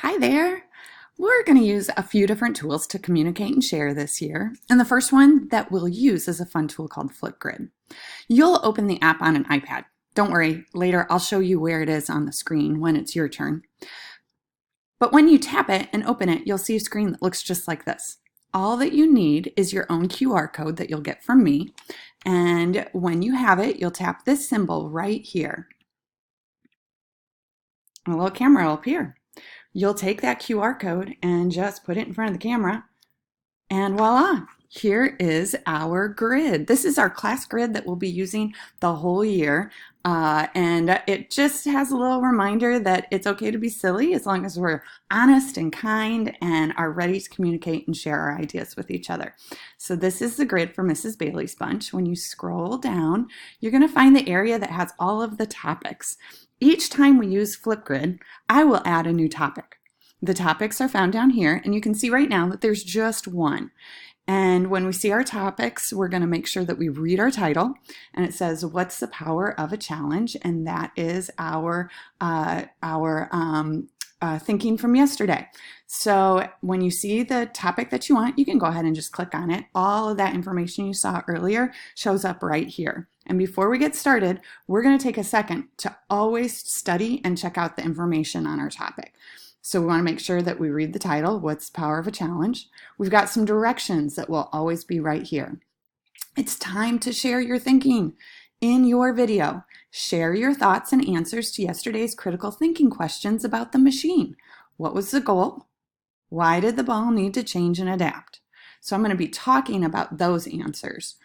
Hi there. We're going to use a few different tools to communicate and share this year. And the first one that we'll use is a fun tool called Flipgrid. You'll open the app on an iPad. Don't worry, later I'll show you where it is on the screen when it's your turn. But when you tap it and open it, you'll see a screen that looks just like this. All that you need is your own QR code that you'll get from me. And when you have it, you'll tap this symbol right here. A little camera will appear. You'll take that QR code and just put it in front of the camera, and voila, here is our grid. This is our class grid that we'll be using the whole year, and it just has a little reminder that it's okay to be silly as long as we're honest and kind and are ready to communicate and share our ideas with each other. So this is the grid for Mrs. Bailey's Bunch. When you scroll down, you're going to find the area that has all of the topics. Each time we use Flipgrid, I will add a new topic. The topics are found down here, and you can see right now that there's just one. And when we see our topics, we're going to make sure that we read our title, and it says, "What's the power of a challenge?" And that is our thinking from yesterday. So when you see the topic that you want, you can go ahead and just click on it. All of that information you saw earlier shows up right here. And before we get started, we're going to take a second to always study and check out the information on our topic. So we want to make sure that we read the title, "What's the Power of a Challenge?" We've got some directions that will always be right here. It's time to share your thinking in your video. Share your thoughts and answers to yesterday's critical thinking questions about the machine. What was the goal? Why did the ball need to change and adapt? So I'm going to be talking about those answers.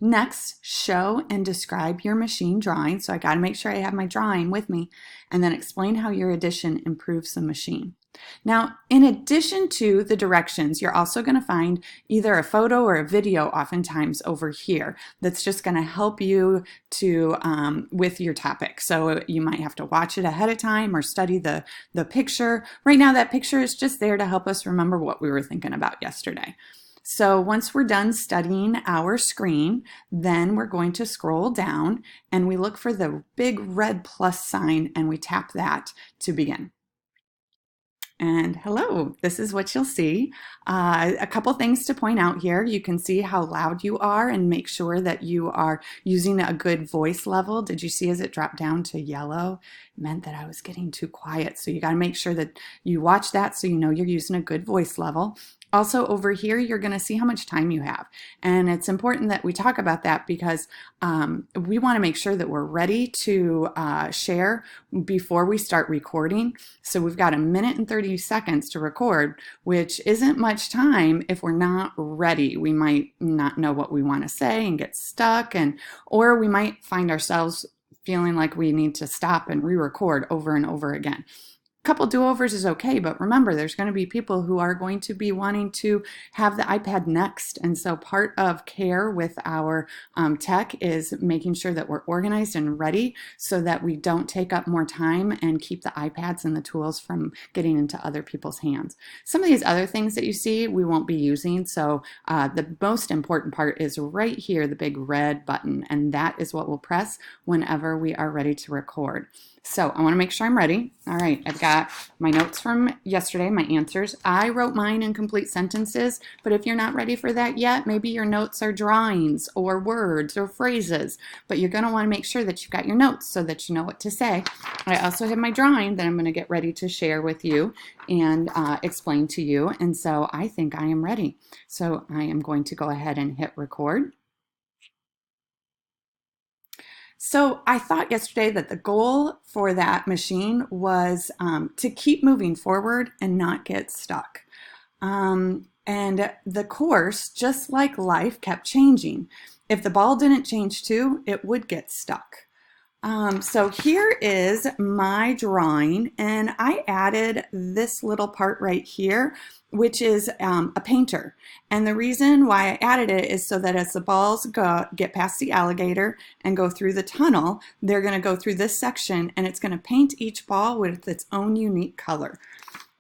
Next, show and describe your machine drawing. So I got to make sure I have my drawing with me, and then explain how your addition improves the machine. Now, in addition to the directions, you're also going to find either a photo or a video oftentimes over here that's just going to help you to with your topic. So you might have to watch it ahead of time or study the picture. Right now, that picture is just there to help us remember what we were thinking about yesterday. So once we're done studying our screen, then we're going to scroll down and we look for the big red plus sign and we tap that to begin. And hello, this is what you'll see. A couple things to point out here. You can see how loud you are and make sure that you are using a good voice level. Did you see as it dropped down to yellow? It meant that I was getting too quiet. So you got to make sure that you watch that so you know you're using a good voice level. Also over here, you're going to see how much time you have. And it's important that we talk about that because we want to make sure that we're ready to share before we start recording. So we've got 1 minute and 30 seconds to record, which isn't much time if we're not ready. We might not know what we want to say and get stuck, or we might find ourselves feeling like we need to stop and re-record over and over again. Couple do-overs is okay, but remember there's going to be people who are going to be wanting to have the iPad next, and so part of care with our tech is making sure that we're organized and ready so that we don't take up more time and keep the iPads and the tools from getting into other people's hands. Some of these other things that you see we won't be using, so the most important part is right here, the big red button, and that is what we'll press whenever we are ready to record. So I want to make sure I'm ready. All right, I've got my notes from yesterday, my answers. I wrote mine in complete sentences, but if you're not ready for that yet, maybe your notes are drawings or words or phrases, but you're going to want to make sure that you've got your notes so that you know what to say. I also have my drawing that I'm going to get ready to share with you and explain to you, and so I think I am ready. So I am going to go ahead and hit record. So I thought yesterday that the goal for that machine was to keep moving forward and not get stuck. And the course, just like life, kept changing. If the ball didn't change too, it would get stuck. So here is my drawing, and I added this little part right here, which is a painter. And the reason why I added it is so that as the balls get past the alligator and go through the tunnel, they're going to go through this section and it's going to paint each ball with its own unique color.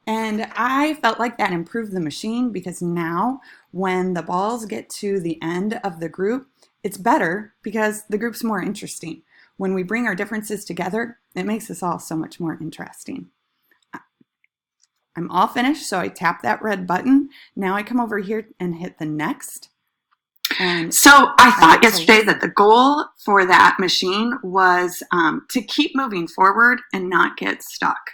And I felt like that improved the machine because now when the balls get to the end of the group, it's better because the group's more interesting. When we bring our differences together, it makes us all so much more interesting. I'm all finished, so I tap that red button. Now I come over here and hit the next. And so I thought yesterday that the goal for that machine was to keep moving forward and not get stuck.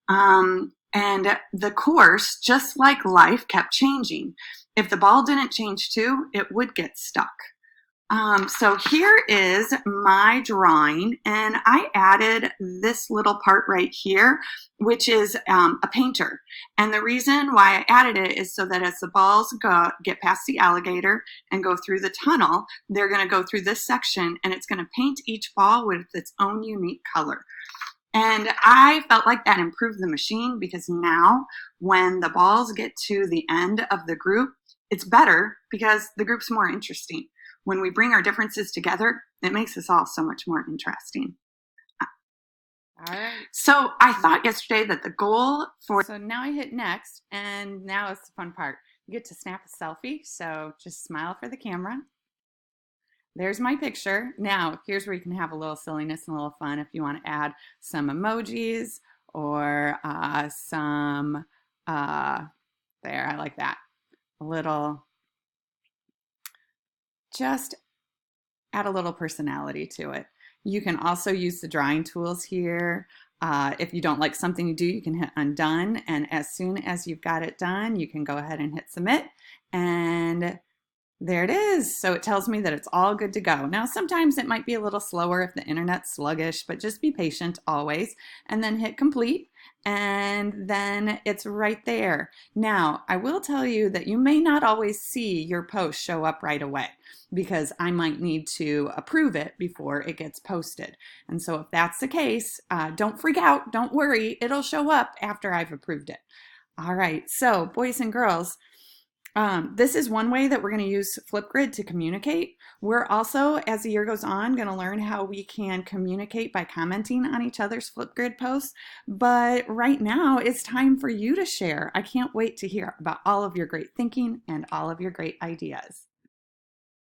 And the course, just like life, kept changing. If the ball didn't change too, it would get stuck. So here is my drawing, and I added this little part right here, which is a painter. And the reason why I added it is so that as the balls get past the alligator and go through the tunnel, they're going to go through this section, and it's going to paint each ball with its own unique color. And I felt like that improved the machine, because now when the balls get to the end of the group, it's better because the group's more interesting. When we bring our differences together, it makes us all so much more interesting. All right. So I thought yesterday that the goal for... So now I hit next, and now it's the fun part. You get to snap a selfie, so just smile for the camera. There's my picture. Now, here's where you can have a little silliness and a little fun if you want to add some emojis or some, there, I like that. A little... Just add a little personality to it. You can also use the drawing tools here. If you don't like something you do, you can hit undone. And as soon as you've got it done, you can go ahead and hit submit. And there it is. So it tells me that it's all good to go. Now, sometimes it might be a little slower if the internet's sluggish, but just be patient always. And then hit complete. And then it's right there. Now, I will tell you that you may not always see your post show up right away, because I might need to approve it before it gets posted. And so if that's the case, don't freak out, don't worry, it'll show up after I've approved it. All right, so boys and girls, this is one way that we're going to use Flipgrid to communicate. We're also, as the year goes on, going to learn how we can communicate by commenting on each other's Flipgrid posts. But right now, it's time for you to share. I can't wait to hear about all of your great thinking and all of your great ideas.